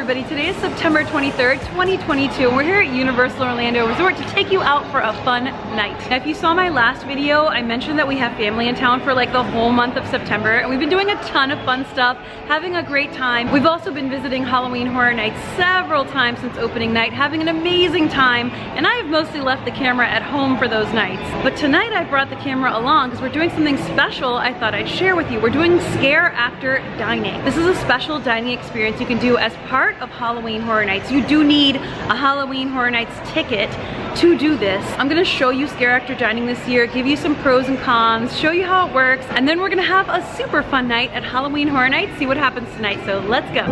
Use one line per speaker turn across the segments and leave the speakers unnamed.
everybody. Today is September 23rd, 2022, and we're here at Universal Orlando Resort to take you out for a fun night. Now, if you saw my last video, I mentioned that we have family in town for like the whole month of September, and we've been doing a ton of fun stuff, having a great time. We've also been visiting Halloween Horror Nights several times since opening night, having an amazing time, and I have mostly left the camera at home for those nights. But tonight I brought the camera along because we're doing something special I thought I'd share with you. We're doing scare actor dining. This is a special dining experience you can do as part of Halloween Horror Nights. You do need a Halloween Horror Nights ticket to do this. I'm gonna show you scare actor dining this year, give you some pros and cons, show you how it works, and then we're gonna have a super fun night at Halloween Horror Nights, see what happens tonight. So let's go.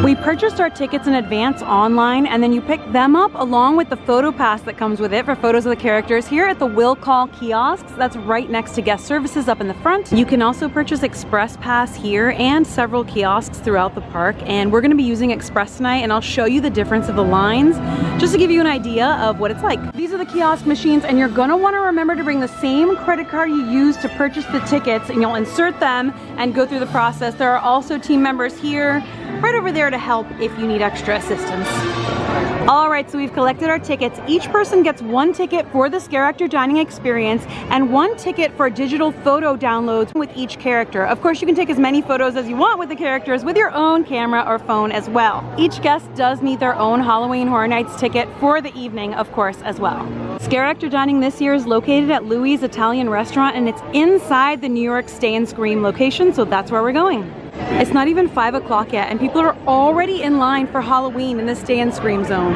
We purchased our tickets in advance online, and then you pick them up along with the photo pass that comes with it for photos of the characters here at the Will Call kiosks. That's right next to guest services up in the front. You can also purchase Express Pass here and several kiosks throughout the park, and we're going to be using Express tonight, and I'll show you the difference of the lines just to give you an idea of what it's like. These are the kiosk machines, and you're going to want to remember to bring the same credit card you used to purchase the tickets, and you'll insert them and go through the process. There are also team members here right over there to help if you need extra assistance. All right, so we've collected our tickets. Each person gets one ticket for the scare actor dining experience and one ticket for digital photo downloads with each character. Of course, you can take as many photos as you want with the characters with your own camera or phone as well. Each guest does need their own Halloween Horror Nights ticket for the evening, of course, as well. Scare actor dining this year is located at Louis' Italian Restaurant, and it's inside the New York Stay and Scream location, so that's where we're going. It's not even 5 o'clock yet, and people are already in line for Halloween in the Stay and Scream zone.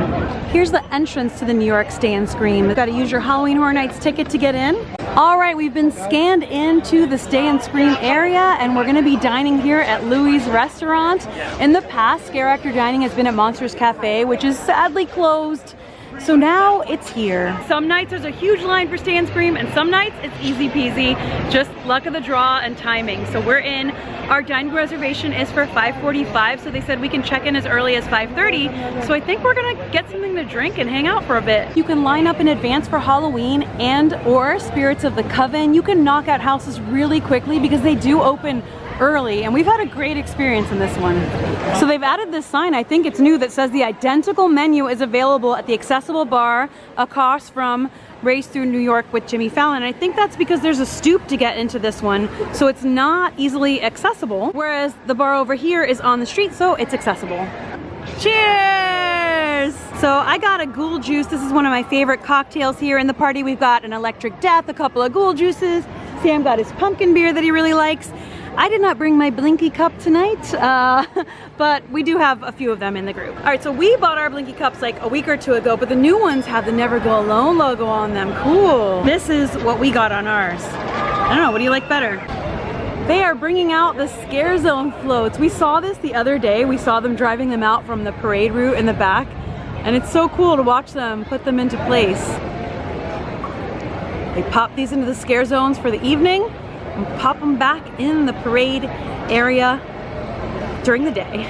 Here's the entrance to the New York Stay and Scream. You've got to use your Halloween Horror Nights ticket to get in. All right, we've been scanned into the Stay and Scream area, and we're gonna be dining here at Louis' Restaurant. In the past, scare actor dining has been at Monsters Cafe, which is sadly closed. So now it's here. Some nights there's a huge line for Stay and Scream, and some nights it's easy peasy, just luck of the draw and timing. So we're in. Our dining reservation is for 5:45, so they said we can check in as early as 5:30. So I think we're gonna get something to drink and hang out for a bit. You can line up in advance for Halloween and or Spirits of the Coven. You can knock out houses really quickly because they do open early, and we've had a great experience in this one. So they've added this sign, I think it's new, that says the identical menu is available at the accessible bar across from Race Through New York with Jimmy Fallon. And I think that's because there's a stoop to get into this one, so it's not easily accessible, whereas the bar over here is on the street, so it's accessible. Cheers! So I got a ghoul juice. This is one of my favorite cocktails here in the party. We've got an Electric Death, a couple of ghoul juices. Sam got his pumpkin beer that he really likes. I did not bring my Blinky cup tonight, but we do have a few of them in the group. All right, so we bought our Blinky cups like a week or two ago, but the new ones have the Never Go Alone logo on them. Cool. This is what we got on ours. I don't know, what do you like better? They are bringing out the Scare Zone floats. We saw this the other day. We saw them driving them out from the parade route in the back, and it's so cool to watch them put them into place. They pop these into the Scare Zones for the evening, and pop them back in the parade area during the day.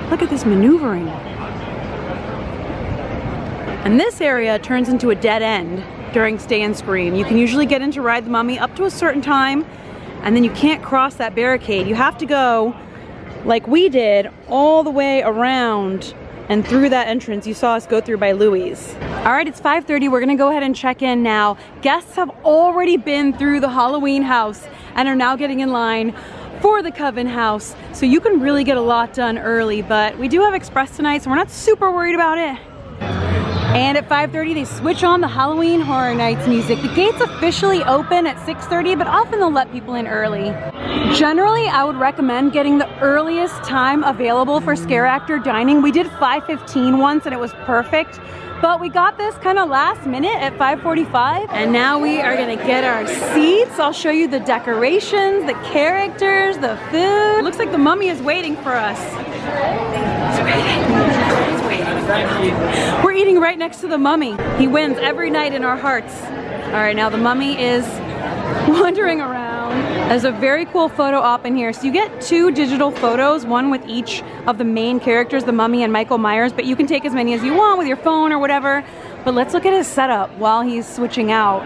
Look at this maneuvering. And this area turns into a dead end during Stay and Scream. You can usually get in to ride the Mummy up to a certain time, and then you can't cross that barricade. You have to go, like we did, all the way around and through that entrance you saw us go through by Louis'. All right, it's 5:30. We're gonna go ahead and check in now. Guests have already been through the Halloween house and are now getting in line for the Coven house. So you can really get a lot done early, but we do have Express tonight, so we're not super worried about it. And at 5:30, they switch on the Halloween Horror Nights music. The gates officially open at 6:30, but often they'll let people in early. Generally, I would recommend getting the earliest time available for scare actor dining. We did 5:15 once and it was perfect, but we got this kind of last minute at 5:45. And now we are gonna get our seats. I'll show you the decorations, the characters, the food. Looks like the Mummy is waiting for us. It's waiting. It's waiting. We're eating right next to the Mummy. He wins every night in our hearts. All right, now the Mummy is wandering around. There's a very cool photo op in here. So you get 2 digital photos, one with each of the main characters, the Mummy and Michael Myers, but you can take as many as you want with your phone or whatever. But let's look at his setup while he's switching out.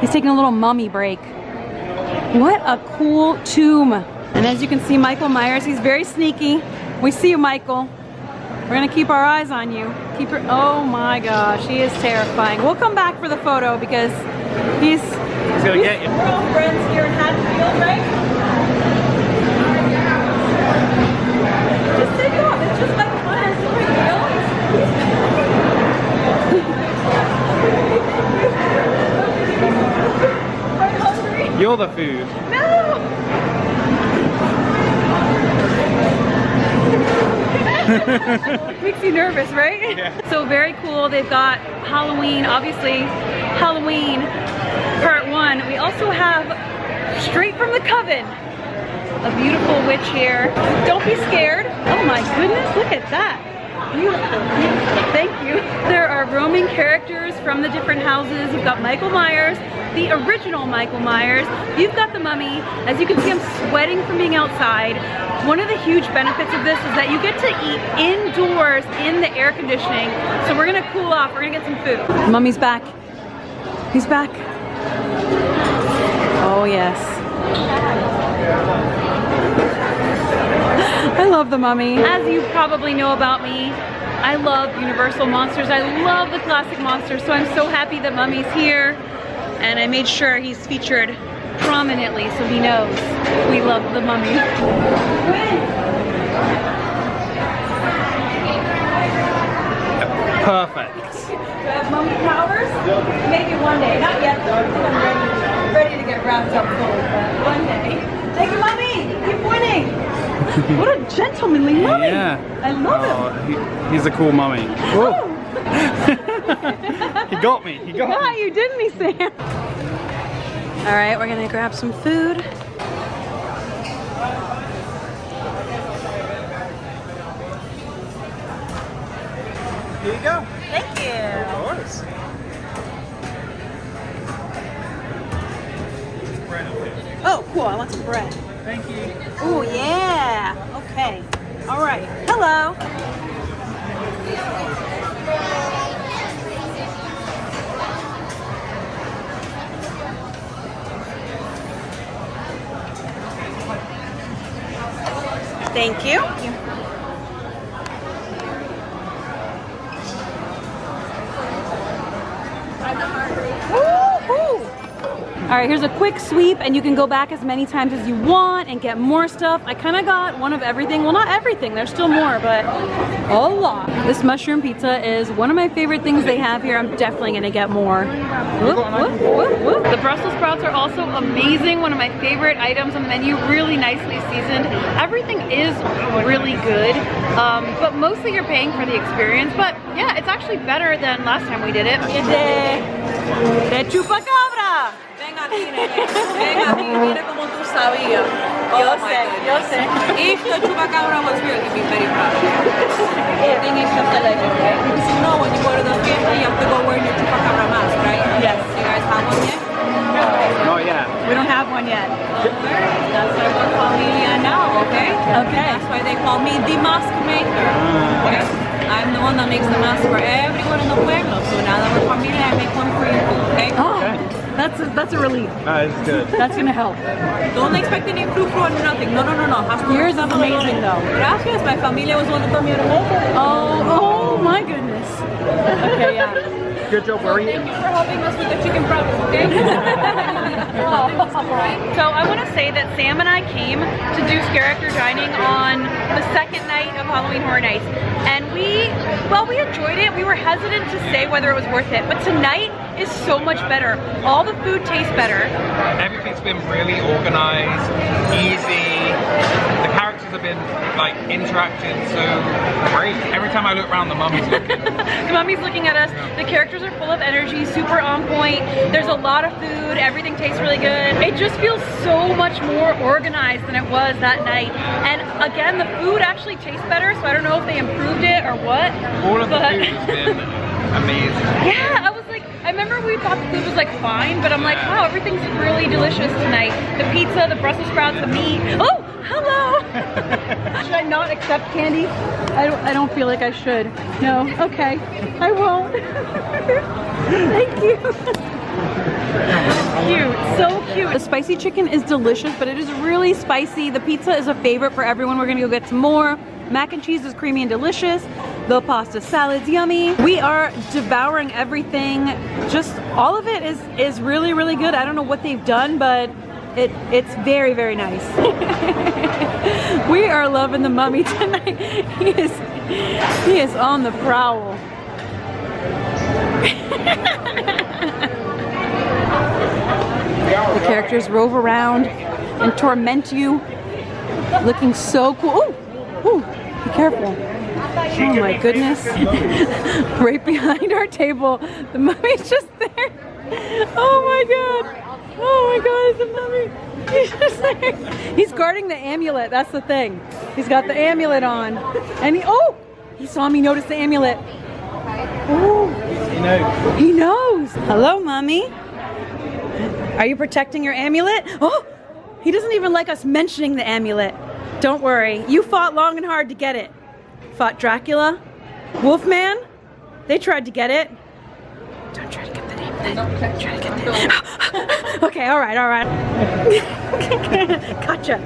He's taking a little Mummy break. What a cool tomb. And as you can see, Michael Myers, he's very sneaky. We see you, Michael. We're gonna keep our eyes on you. Keep your, oh my gosh, he is terrifying. We'll come back for the photo because he's
gonna get you.
We're all friends here in Hatfield, right? Just take it off, it's just Michael Myers, no big deal. Are you hungry?
You're the food.
No! Makes you nervous, right?
Yeah.
So very cool. They've got Halloween, obviously Halloween Part 1. We also have Straight from the Coven, a beautiful witch here. Don't be scared. Oh my goodness, look at that. Beautiful. Thank you. There are roaming characters from the different houses. You've got Michael Myers, the original Michael Myers. You've got the mummy. As you can see, I'm sweating from being outside. One of the huge benefits of this is that you get to eat indoors in the air conditioning. So we're gonna cool off, we're gonna get some food. Mummy's back. He's back. Oh yes. I love the mummy. As you probably know about me, I love Universal monsters. I love the classic monsters, so I'm so happy that Mummy's here. And I made sure he's featured prominently so he knows we love the mummy.
Perfect.
Do I have mummy powers? Maybe one day. Not yet though. I'm ready to get wrapped up fully, but one day. Thank you, Mummy! Keep winning! What a gentlemanly mummy!
Yeah.
I love him.
He's a cool mummy.
Oh.
He got me. He got me.
You, didn't he, Sam? All right, we're gonna grab some food.
Here you go.
Thank you.
Of course.
Oh, cool. I want some bread.
Thank you.
Oh, yeah. Okay. All right. Hello. Thank you. All right, here's a quick sweep and you can go back as many times as you want and get more stuff. I kind of got one of everything. Well, not everything, there's still more, but a lot. This mushroom pizza is one of my favorite things they have here. I'm definitely gonna get more. Whoop, whoop, whoop, whoop. The Brussels sprouts are also amazing. One of my favorite items on the menu, really nicely seasoned. Everything is really good, but mostly you're paying for the experience. But yeah, it's actually better than last time we did it. De chupacabra.
Ven aquí, mira como tú sabías.
Yo sé.
If the chupacabra was real, you'd be very proud. I think it's just a legend, right? Because you know when you go to the theater, you have to go wearing your chupacabra mask, right?
Yes.
You guys have one yet?
Not yet.
We don't have one yet.
Don't worry. That's why we're familia now, okay?
Okay.
That's why they call me the mask maker. Okay? I'm the one that makes the mask for everyone in the pueblo. So now that we're familia, I make one for you, okay?
Oh,
Okay.
that's a relief.
That is good.
That's gonna help.
Don't expect any fruit or nothing. No. Has to
Yours is amazing though.
Gracias. My familia was one that told me to hold it.
Oh my goodness. Okay, yeah.
Good job, we're
Thank
eating.
you for helping us with the chicken problems, okay?
So I want to say that Sam and I came to do character dining on the second night of Halloween Horror Nights, and we enjoyed it. We were hesitant to say whether it was worth it, but tonight is so much better. All the food tastes better.
Everything's been really organized, easy. The characters have been like interacting so great. Every time I look around, the mummy's looking.
The mummy's looking at us. The characters are full of energy, super on point. There's a lot of food. Everything tastes really good. It just feels so much more organized than it was that night. And again, the food actually tastes better, so I don't know if they improved it or what.
All of the food has been amazing.
Yeah, I remember we thought the food was like fine, but I'm like, wow, everything's really delicious tonight. The pizza, the Brussels sprouts, the meat. Oh, hello! Should I not accept candy? I don't feel like I should. No, okay, I won't. Thank you. Cute, so cute. The spicy chicken is delicious, but it is really spicy. The pizza is a favorite for everyone. We're gonna go get some more. Mac and cheese is creamy and delicious. The pasta salad's yummy. We are devouring everything. Just all of it is really, really good. I don't know what they've done, but it's very, very nice. We are loving the Mummy tonight. He is on the prowl. The characters rove around and torment you, looking so cool. Ooh, be careful. Oh my goodness. Right behind our table, the mummy's just there. Oh my god. Oh my god, it's a mummy. He's just there. He's guarding the amulet, that's the thing. He's got the amulet on. And he saw me notice the amulet. Oh,
He knows.
he knows. Hello, Mummy. Are you protecting your amulet? Oh, he doesn't even like us mentioning the amulet. Don't worry, you fought long and hard to get it. Fought Dracula, Wolfman, they tried to get it. Don't try to get the amulet. Try to get the Okay, all right. Gotcha.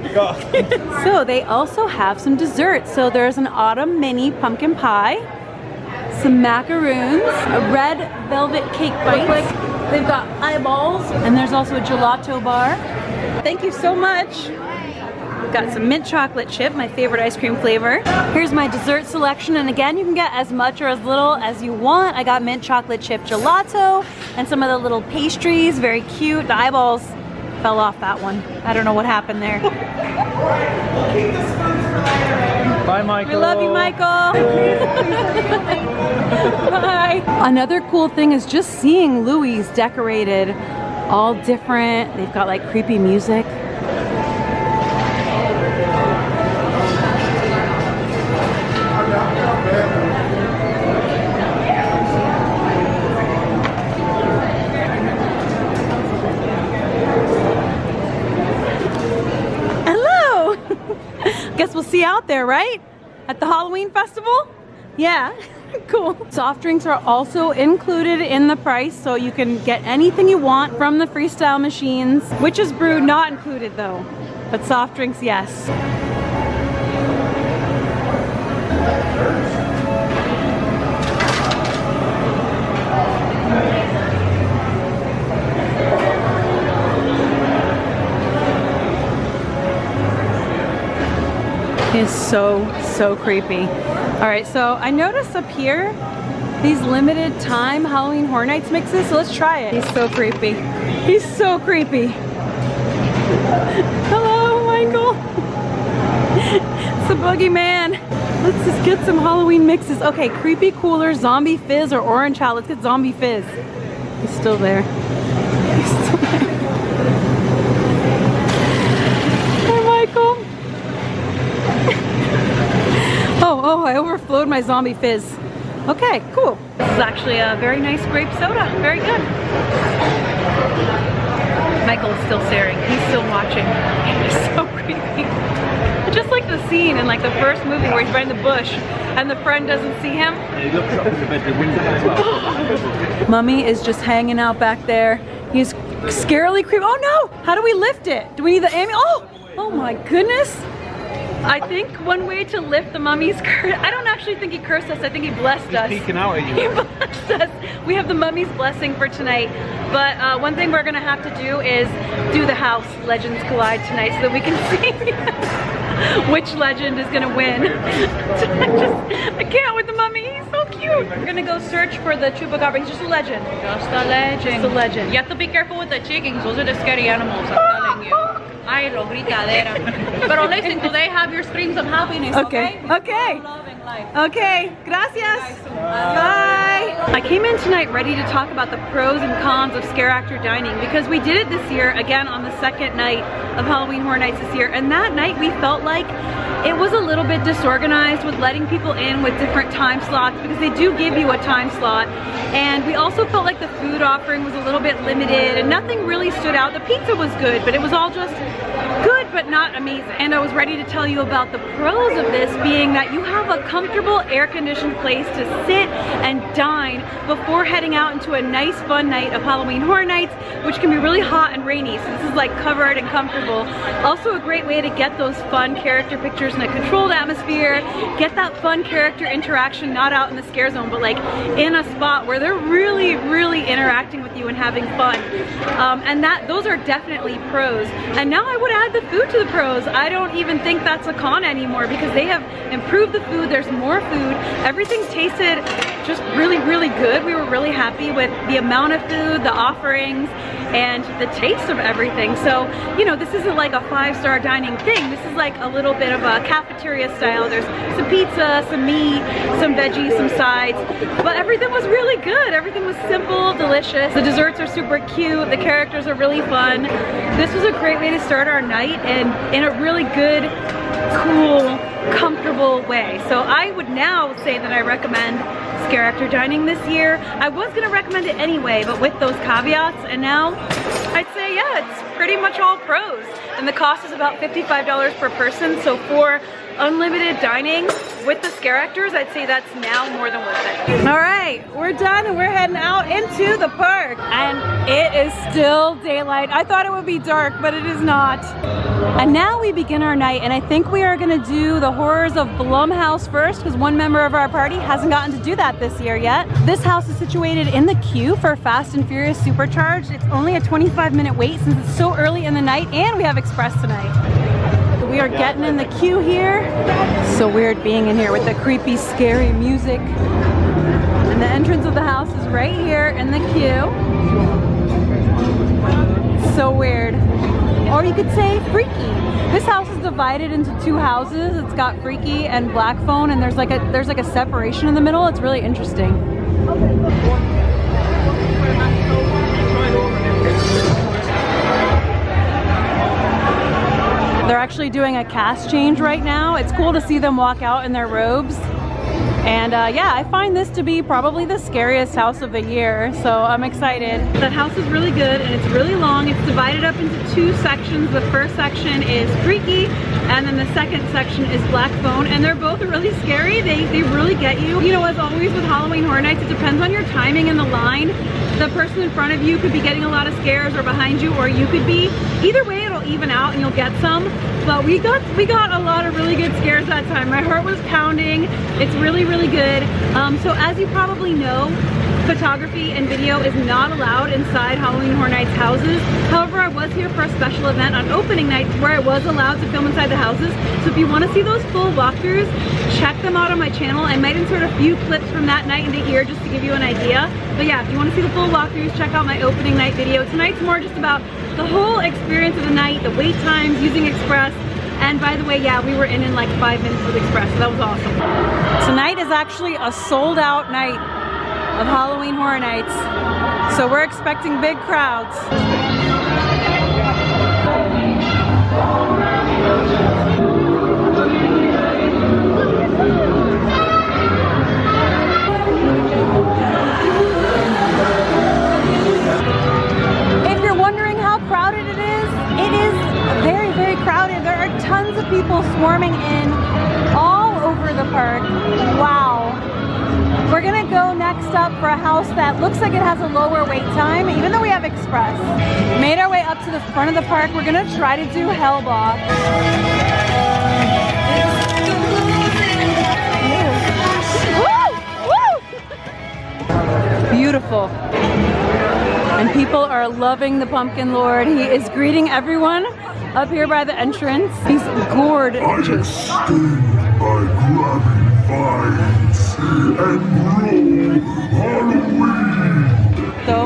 So they also have some desserts. So there's an autumn mini pumpkin pie, some macaroons, a red velvet cake bites. They've got eyeballs, and there's also a gelato bar. Thank you so much. Got some mint chocolate chip, my favorite ice cream flavor. Here's my dessert selection, and again, you can get as much or as little as you want. I got mint chocolate chip gelato and some of the little pastries, very cute. The eyeballs fell off that one. I don't know what happened there.
Bye, Michael.
We love you, Michael. Bye. Another cool thing is just seeing Louis decorated, all different. They've got like creepy music. Hello. Guess we'll see you out there, right? At the Halloween festival? Yeah. Cool. Soft drinks are also included in the price, so you can get anything you want from the freestyle machines. Witch's Brew not included though, but soft drinks, yes. It's so creepy. All right, so I noticed up here these limited time Halloween Horror Nights mixes, so let's try it. He's so creepy. He's so creepy. Hello, Michael. It's the boogeyman. Let's just get some Halloween mixes. Okay, creepy cooler, zombie fizz, or orange hot. Let's get zombie fizz. He's still there. He's still there. Hi, Michael. Oh, I overflowed my zombie fizz. Okay, cool. This is actually a very nice grape soda. Very good. Michael is still staring. He's still watching. He's so creepy. Just like the scene in like the first movie where he's right in the bush and the friend doesn't see him.
He looks up in the bedroom window as well.
Mummy is just hanging out back there. He's scarily creepy. Oh no! How do we lift it? Do we need the amulet? Oh my goodness. I think one way to lift the mummy's curse, I don't actually think he cursed us, I think he blessed us.
He's peeking out at you.
He blessed us. We have the mummy's blessing for tonight. But one thing we're gonna have to do is do the house Legends Collide tonight so that we can see which legend is gonna win. I can't with the mummy, he's so cute. We're gonna go search for the chupacabra, he's just a legend.
Just a legend.
Just a legend.
You have to be careful with the chickens. Those are the scary animals, I'm telling you. Ay, lo gritadera. But listen, today have your screams of happiness, okay?
Okay.
Love and life.
Okay, gracias. Bye. I came in tonight ready to talk about the pros and cons of scare actor dining because we did it this year, again on the second night of Halloween Horror Nights this year, and that night we felt like it was a little bit disorganized with letting people in with different time slots because they do give you a time slot, and we also felt like the food offering was a little bit limited and nothing really stood out. The pizza was good, but it was all just good but not amazing. And I was ready to tell you about the pros of this, being that you have a comfortable air-conditioned place to sit and dine before heading out into a nice fun night of Halloween Horror Nights, which can be really hot and rainy, so this is like covered and comfortable. Also a great way to get those fun character pictures in a controlled atmosphere, get that fun character interaction, not out in the scare zone, but like in a spot where they're really, really interacting with you and having fun. And those are definitely pros. And now I would add the food to the pros. I don't even think that's a con anymore because they have improved the food. There's more food. Everything tasted just really, really good. We were really happy with the amount of food, the offerings, and the taste of everything. So, you know, this isn't like a 5-star dining thing. This is like a little bit of a cafeteria style. There's some pizza, some meat, some veggies, some sides, but everything was really good. Everything was simple, delicious. The desserts are super cute. The characters are really fun. This was a great way to start our night and in a really good, cool, comfortable way. So I would now say that I recommend Scare Actor Dining this year. I was gonna recommend it anyway, but with those caveats, and now I'd say, yeah, it's pretty much all pros. And the cost is about $55 per person, so for unlimited dining with the scare actors, I'd say that's now more than worth it. All right, we're done and we're heading out into the park. And it is still daylight. I thought it would be dark, but it is not. And now we begin our night, and I think we are gonna do the horrors of Blum House first, because one member of our party hasn't gotten to do that this year yet. This house is situated in the queue for Fast and Furious Supercharged. It's only a 25-minute wait since it's so early in the night, and we have express tonight. We are getting in the queue here. So weird being in here with the creepy, scary music. And the entrance of the house is right here in the queue. So weird. Or you could say freaky. This house is divided into 2 houses. It's got Freaky and Black Phone, and there's like a separation in the middle. It's really interesting. They're actually doing a cast change right now. It's cool to see them walk out in their robes. And yeah, I find this to be probably the scariest house of the year, so I'm excited. That house is really good and it's really long. It's divided up into 2 sections. The first section is Freaky, and then the second section is Black Phone, and they're both really scary. They really get you. You know, as always with Halloween Horror Nights, it depends on your timing in the line. The person in front of you could be getting a lot of scares, or behind you, or you could be. Either way, it'll even out and you'll get some. But we got a lot of really good scares that time. My heart was pounding. It's really, really good. So as you probably know, photography and video is not allowed inside Halloween Horror Nights houses. However, I was here for a special event on opening nights where I was allowed to film inside the houses. So if you want to see those full walkthroughs, check them out on my channel. I might insert a few clips from that night into here just to give you an idea. But yeah, if you want to see the full walkthroughs, check out my opening night video. Tonight's more just about the whole experience of the night, the wait times, using Express. And by the way, yeah, we were in like 5 minutes with Express, so that was awesome. Tonight is actually a sold out night of Halloween Horror Nights. So we're expecting big crowds. If you're wondering how crowded it is very, very crowded. There are tons of people swarming in all over the park. Wow. We're gonna go next up for a house that looks like it has a lower wait time, even though we have Express. Made our way up to the front of the park. We're gonna try to do Hellbop. Woo! Woo! Beautiful. And people are loving the Pumpkin Lord. He is greeting everyone up here by the entrance. He's gorgeous.
I by grabbing vines and grow Halloween.
So,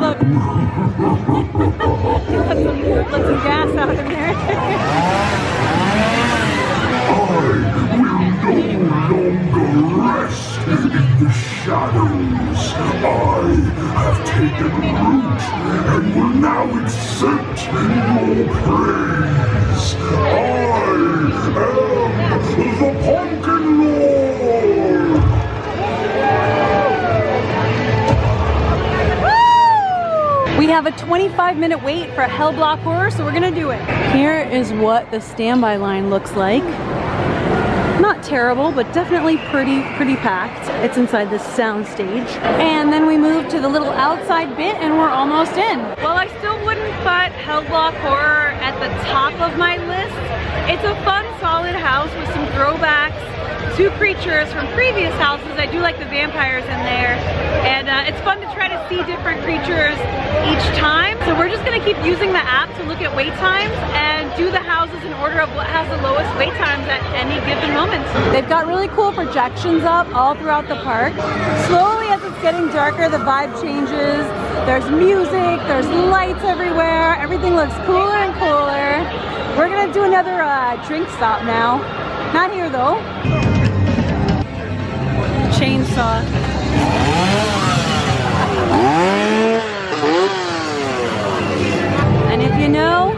let some gas out in there.
I will no longer rest in the shadows. I have taken root and will now accept your praise. I am the Pumpkin Lord.
We have a 25-minute wait for Hell Block Horror, so we're gonna do it. Here is what the standby line looks like. Not terrible, but definitely pretty packed. It's inside this sound stage. And then we move to the little outside bit and we're almost in. Well, I still wouldn't put Hell Block Horror at the top of my list. It's a fun, solid house with some throwbacks to creatures from previous houses. I do like the vampires in there. And it's fun to try to see different creatures each time. So we're just gonna keep using the app to look at wait times and do the houses in order of what has the lowest wait times at any given moment. They've got really cool projections up all throughout the park. Slowly as it's getting darker, the vibe changes. There's music, there's lights everywhere. Everything looks cooler and cooler. We're gonna do another drink stop now. Not here though. Chainsaw. And if you know,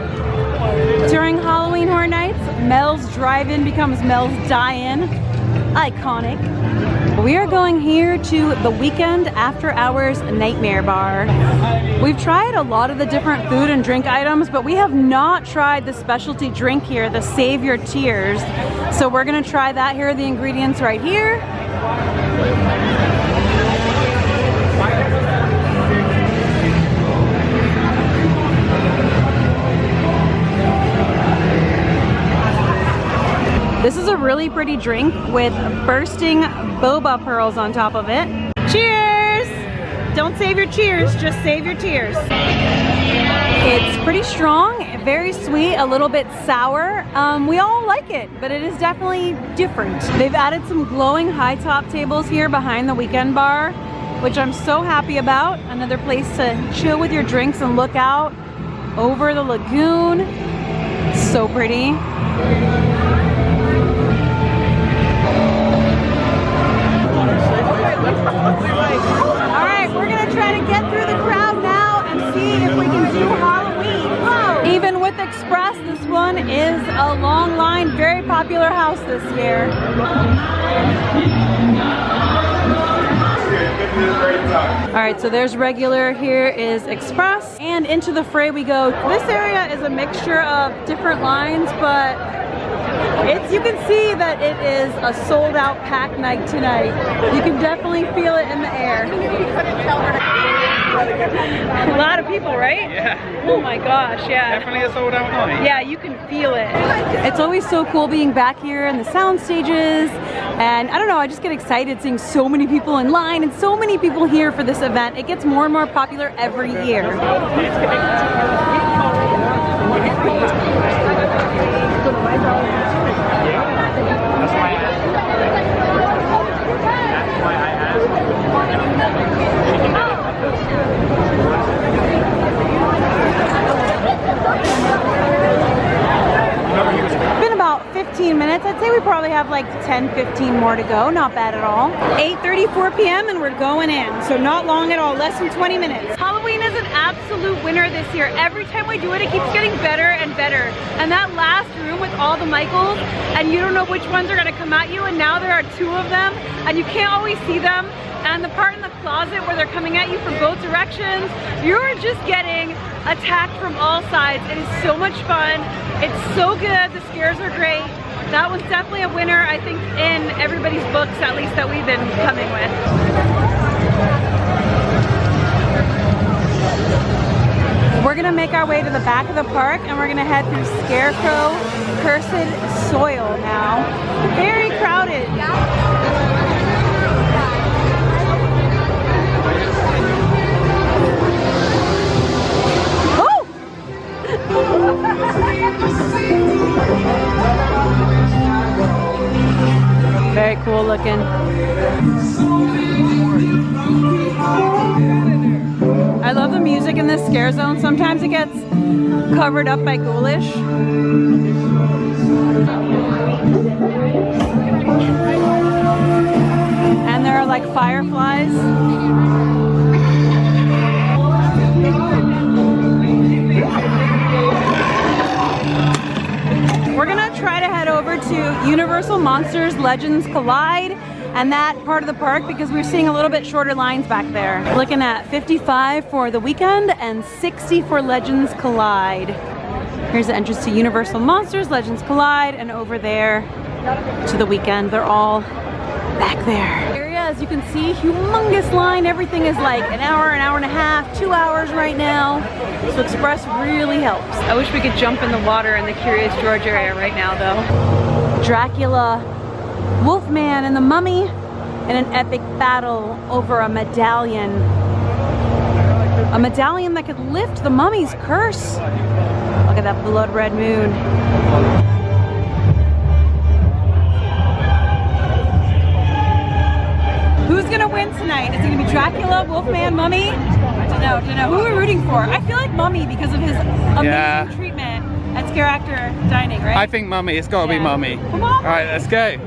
during Halloween Horror Nights, Mel's Drive-In becomes Mel's Die-In. Iconic. We are going here to the Weekend After Hours Nightmare Bar. We've tried a lot of the different food and drink items, but we have not tried the specialty drink here, the Save Your Tears. So we're gonna try that. Here are the ingredients right here. This is a really pretty drink with bursting boba pearls on top of it. Cheers! Don't save your cheers, just save your tears. It's pretty strong, very sweet, a little bit sour. We all like it, but it is definitely different. They've added some glowing high top tables here behind the weekend bar, which I'm so happy about. Another place to chill with your drinks and look out over the lagoon. So pretty. Alright, we're gonna try to get through the crowd now and see if we can do Halloween. Whoa. Even with Express, this one is a long line, very popular house this year. Alright, so there's regular, here is Express, and into the fray we go. This area is a mixture of different lines, but you can see that it is a sold out packed night tonight. You can definitely feel it in the air. A lot of people, right?
Yeah.
Oh my gosh, yeah.
Definitely a sold out night.
Yeah, you can feel it. It's always so cool being back here in the sound stages. And I don't know, I just get excited seeing so many people in line and so many people here for this event. It gets more and more popular every year. Been about 15 minutes. I'd say we probably have like 10-15 more to go. Not bad at all. 8:34 p.m. and we're going in. So not long at all, less than 20 minutes. Halloween is an absolute winner this year. Every time we do it, it keeps getting better and better. And that last room with all the Michaels, and you don't know which ones are gonna come at you, and now there are 2 of them, and you can't always see them. And the part in the closet where they're coming at you from both directions, you're just getting attacked from all sides. It is so much fun. It's so good. The scares are great. That was definitely a winner, I think, in everybody's books, at least that we've been coming with. We're gonna make our way to the back of the park and we're gonna head through Scarecrow Cursed Soil now. Very crowded. Very cool looking. I love the music in this scare zone. Sometimes it gets covered up by ghoulish. And there are like fireflies. We're gonna try to head over to Universal Monsters Legends Collide. and that part of the park because we're seeing a little bit shorter lines back there. Looking at 55 for the weekend and 60 for Legends Collide. Here's the entrance to Universal Monsters, Legends Collide, and over there to the weekend. They're all back there. Area, as you can see, humongous line. Everything is like an hour and a half, 2 hours right now. So Express really helps. I wish we could jump in the water in the Curious George area right now though. Dracula, Wolfman, and the Mummy in an epic battle over a medallion. A medallion that could lift the Mummy's curse. Look at that blood red moon. Who's gonna win tonight? Is it gonna be Dracula, Wolfman, Mummy? I don't know. Who are we rooting for? I feel like Mummy because of his amazing treatment at Scare Actor Dining, right?
I think Mummy. It's gotta be Mummy.
Come on.
All right, let's go.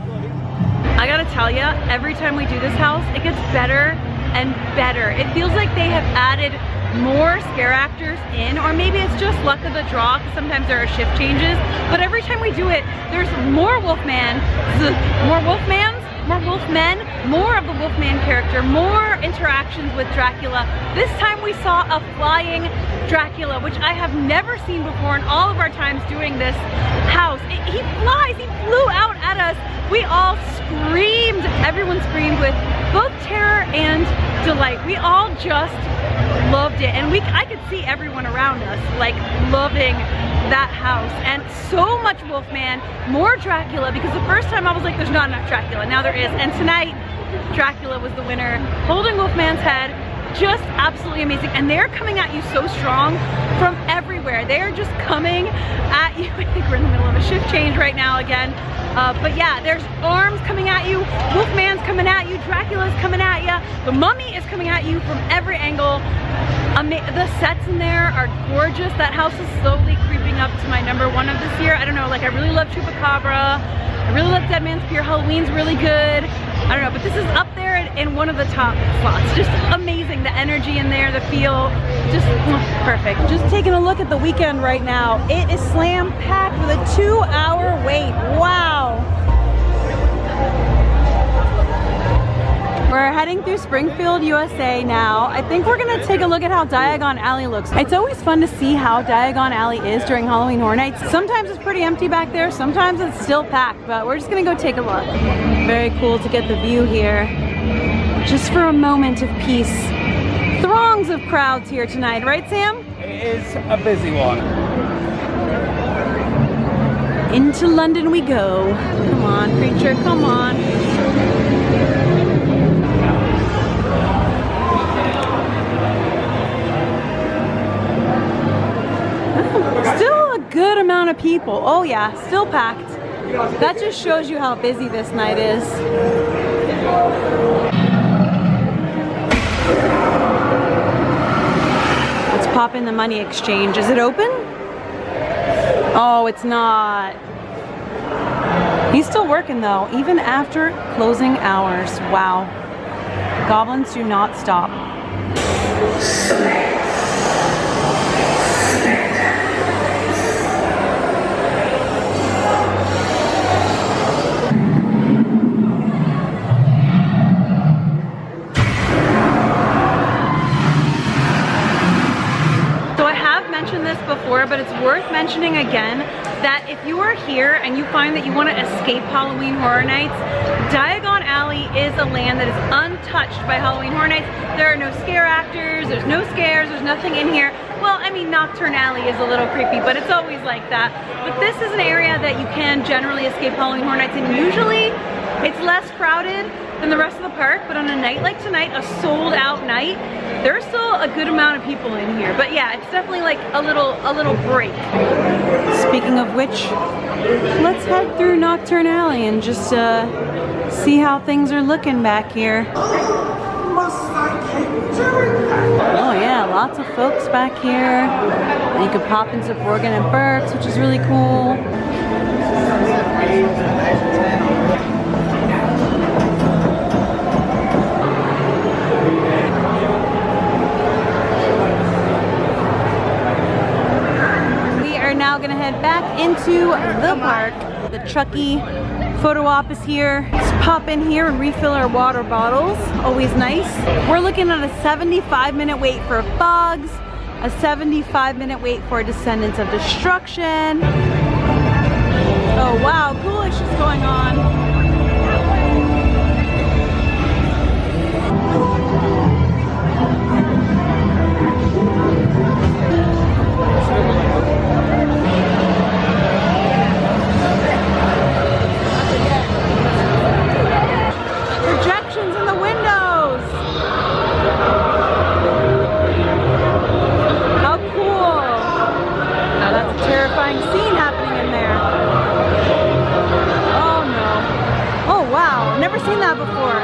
I gotta tell you, every time we do this house, it gets better and better. It feels like they have added more scare actors in, or maybe it's just luck of the draw because sometimes there are shift changes, but every time we do it, there's more Wolfman, more Wolfmans, more Wolfmen, more of the Wolfman character, more interactions with Dracula. This time we saw a flying Dracula, which I have never seen before in all of our times doing this house. He flies, he flew out at us. We all screamed. Everyone screamed with both terror and delight. We all just loved it, and I could see everyone around us like loving that house. And so much Wolfman, more Dracula, because the first time I was like, there's not enough Dracula. Now there is, and tonight Dracula was the winner, holding Wolfman's head. Just absolutely amazing, and they're coming at you so strong from everywhere. They are just coming at you. I think we're in the middle of a shift change right now again, but yeah, there's arms coming at you, Wolfman's coming at you, Dracula's coming at you, the Mummy is coming at you from every angle. The sets in there are gorgeous. That house is slowly creeping up to my #1 of this year. I don't know, like I really love Chupacabra, I really love Dead Man's Pier, Halloween's really good. I don't know, but this is up there in one of the top slots. Just amazing, the energy in there, the feel, just perfect. Just taking a look at the weekend right now. It is slam packed with a 2-hour wait. Wow. We're heading through Springfield, USA now. I think we're gonna take a look at how Diagon Alley looks. It's always fun to see how Diagon Alley is during Halloween Horror Nights. Sometimes it's pretty empty back there, sometimes it's still packed, but we're just gonna go take a look. Very cool to get the view here. Just for a moment of peace. Throngs of crowds here tonight, right Sam?
It is a busy one.
Into London we go. Come on, creature, come on. Still a good amount of people. Oh yeah, still packed. That just shows you how busy this night is. Let's pop in the money exchange. Is it open? Oh, it's not. He's still working though, even after closing hours. Wow. Goblins do not stop. Before, but it's worth mentioning again that if you are here and you find that you want to escape Halloween Horror Nights, Diagon Alley is a land that is untouched by Halloween Horror Nights. There are no scare actors, there's no scares, there's nothing in here. Well, I mean, Nocturne Alley is a little creepy, but it's always like that. But this is an area that you can generally escape Halloween Horror Nights, and usually it's less crowded than the rest of the park, but on a night like tonight, a sold out night, there's still a good amount of people in here. But yeah, it's definitely like a little break. Speaking of which, let's head through Nocturne Alley and just see how things are looking back here. Oh yeah, lots of folks back here. And you can pop into Borgin and Burke's, which is really cool. Now gonna head back into the park. The Chucky Photo op is here. Just pop in here and refill our water bottles. Always nice. We're looking at a 75-minute wait for Bugs, a 75-minute wait for Descendants of Destruction. Oh wow, coolish is going on. Projections in the windows. How cool. Now that's a terrifying scene happening in there. Oh no. Oh wow, never seen that before.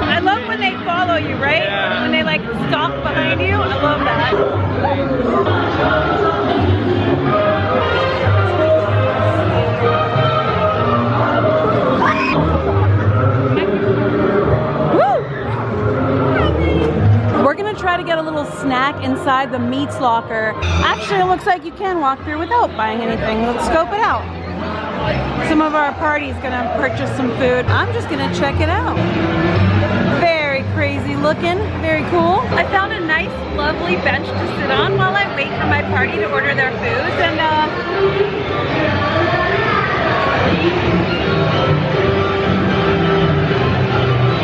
I love when they follow you, right?
Yeah.
When they like stalk behind you. I love that. We're gonna try to get a little snack inside the meats locker. Actually, it looks like you can walk through without buying anything. Let's scope it out. Some of our party's gonna purchase some food. I'm just gonna check it out. Very crazy looking, very cool. I found a nice, lovely bench to sit on while I wait for my party to order their foods, and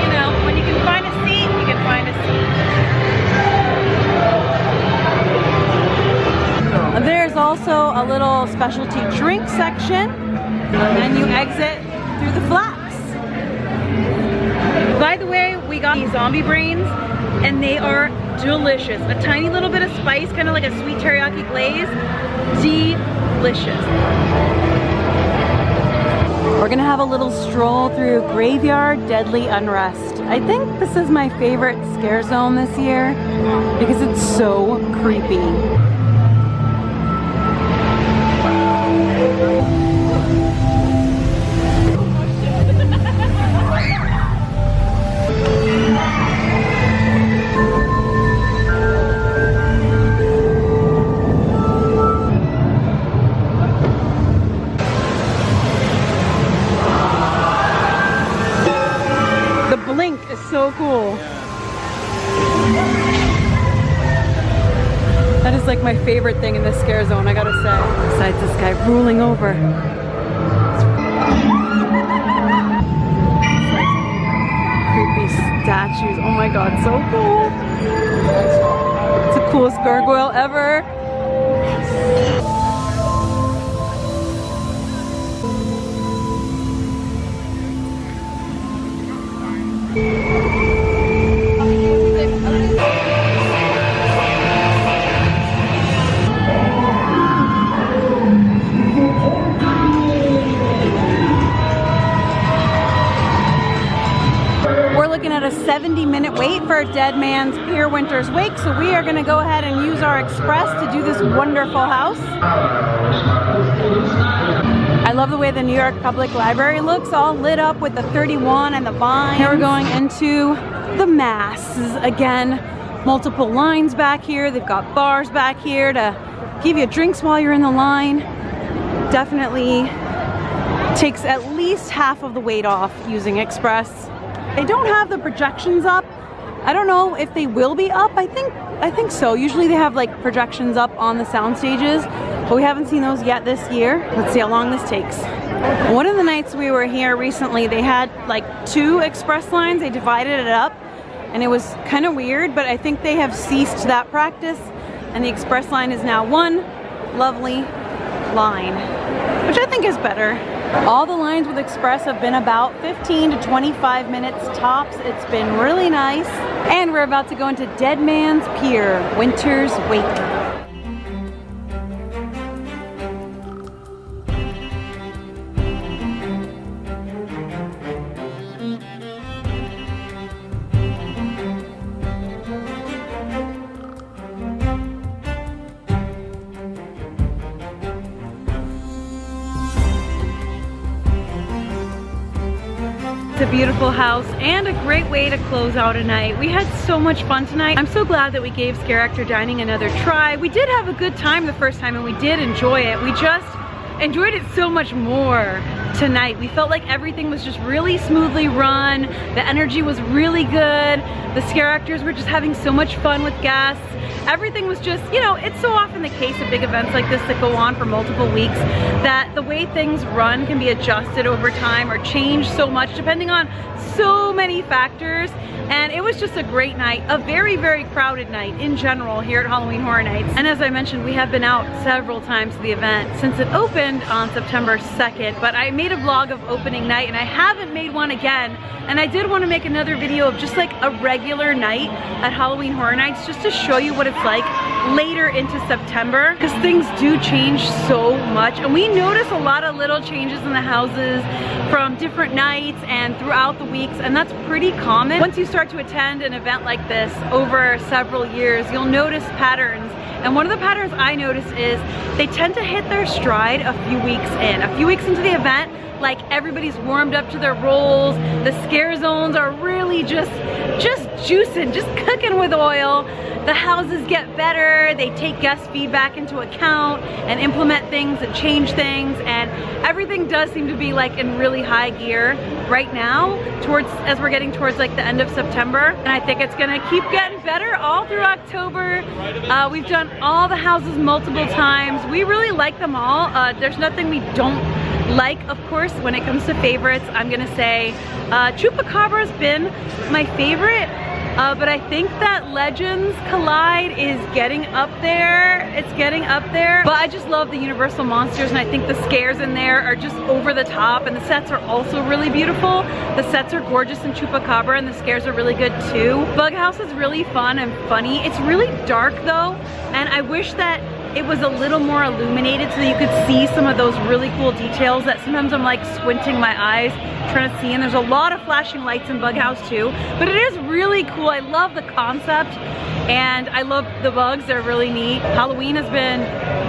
you know, when you can find a seat, you can find a seat. There's also a little specialty drink section, and then you exit through the flaps. By the way, we got these zombie brains, and they are delicious. A tiny little bit of spice, kind of like a sweet teriyaki glaze. Delicious. We're gonna have a little stroll through Graveyard Deadly Unrest. I think this is my favorite scare zone this year because it's so creepy. Blink is so cool. That is like my favorite thing in this scare zone, I gotta say. Besides this guy rolling over. Creepy statues. Oh my god, so cool. It's the coolest gargoyle ever. We're looking at a 70-minute wait for a Dead Man's Pier Winter's Wake, so we are going to go ahead and use our express to do this wonderful house. I love the way the New York Public Library looks, all lit up with the 31 and the vine. Here we're going into the masses again. Multiple lines back here. They've got bars back here to give you drinks while you're in the line. Definitely takes at least half of the weight off using express. They don't have the projections up. I don't know if they will be up. I think so. Usually they have like projections up on the sound stages, but we haven't seen those yet this year. Let's see how long this takes. One of the nights we were here recently, they had like 2 express lines. They divided it up, and it was kind of weird, but I think they have ceased that practice, and the express line is now one lovely line, which I think is better. All the lines with express have been about 15 to 25 minutes tops. It's been really nice. And we're about to go into Dead Man's Pier Winter's Wake. a beautiful house and a great way to close out a night. We had so much fun tonight. I'm so glad that we gave Scare Actor Dining another try. We did have a good time the first time and we did enjoy it. We just enjoyed it so much more tonight. We felt like everything was just really smoothly run. The energy was really good. The scare actors were just having so much fun with guests. Everything was just, you know, it's so often the case of big events like this that go on for multiple weeks that the way things run can be adjusted over time or change so much depending on so many factors. And it was just a great night, a very, very crowded night in general here at Halloween Horror Nights. And as I mentioned, we have been out several times to the event since it opened on September 2nd, but I made a vlog of opening night and I haven't made one again. And I did want to make another video of just like a regular night at Halloween Horror Nights just to show you what it's like later into September, because things do change so much. And we notice a lot of little changes in the houses from different nights and throughout the weeks, and that's pretty common. Once you start to attend an event like this over several years, you'll notice patterns. And one of the patterns I notice is they tend to hit their stride a few weeks in. A few weeks into the event, like everybody's warmed up to their roles, the scare zones are really just juicing, just cooking with oil. The houses get better, they take guest feedback into account and implement things and change things, and everything does seem to be like in really high gear right now as we're getting towards like the end of September. And I think it's gonna keep getting better all through October. We've done all the houses multiple times. We really like them all. There's nothing we don't like. Of course, when it comes to favorites, I'm gonna say Chupacabra's been my favorite. But I think that Legends Collide is getting up there. It's getting up there. But I just love the Universal Monsters, and I think the scares in there are just over the top, and the sets are also really beautiful. The sets are gorgeous in Chupacabra, and the scares are really good too. Bug House is really fun and funny. It's really dark though, and I wish that it was a little more illuminated so that you could see some of those really cool details that sometimes I'm like squinting my eyes trying to see, and there's a lot of flashing lights in Bug House too, but it is really cool. I love the concept and I love the bugs, they're really neat. Halloween has been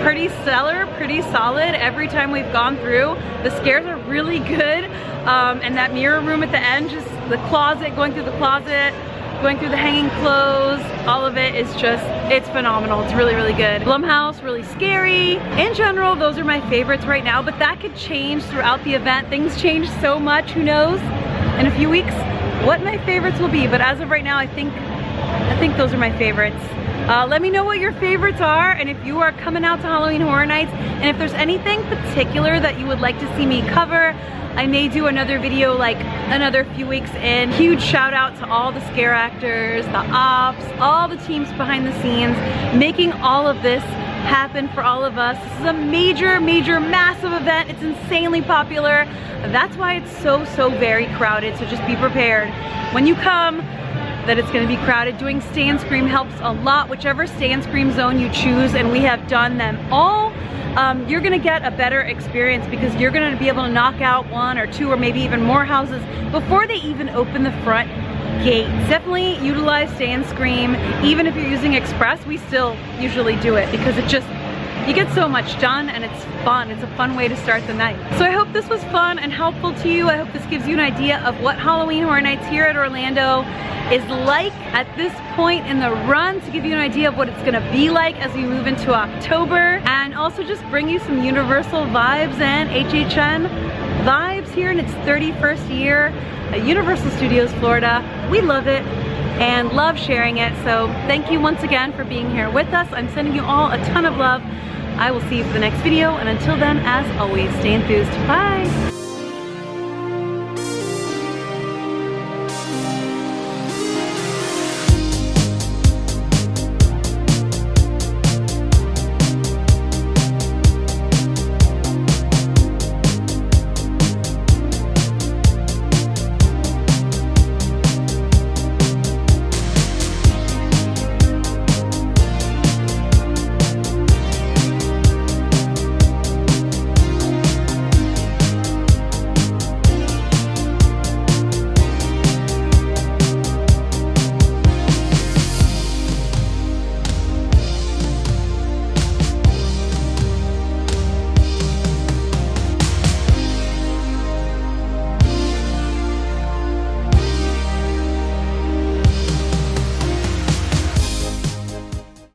pretty stellar, pretty solid every time we've gone through. The scares are really good, and that mirror room at the end, just the closet, going through the closet, going through the hanging clothes, all of it is just, it's phenomenal. It's really, really good. Blumhouse, really scary. In general, those are my favorites right now, but that could change throughout the event. Things change so much, who knows, in a few weeks, what my favorites will be. But as of right now, I think those are my favorites. Let me know what your favorites are, and if you are coming out to Halloween Horror Nights, and if there's anything particular that you would like to see me cover, I may do another video like another few weeks in. Huge shout out to all the scare actors, the ops, all the teams behind the scenes, making all of this happen for all of us. This is a major, major, massive event. It's insanely popular. That's why it's so very crowded, so just be prepared when you come that it's gonna be crowded. Doing Stay and Scream helps a lot, whichever Stay and Scream zone you choose, and we have done them all. You're gonna get a better experience because you're gonna be able to knock out one or two or maybe even more houses before they even open the front gates. Definitely utilize Stay and Scream. Even if you're using Express, we still usually do it because it just, you get so much done and it's fun. It's a fun way to start the night. So I hope this was fun and helpful to you. I hope this gives you an idea of what Halloween Horror Nights here at Orlando is like at this point in the run, to give you an idea of what it's gonna be like as we move into October, and also just bring you some Universal vibes and HHN vibes here in its 31st year at Universal Studios Florida. We love it and love sharing it, so thank you once again for being here with us. I'm sending you all a ton of love. I will see you for the next video, and until then, as always, stay enthused. Bye!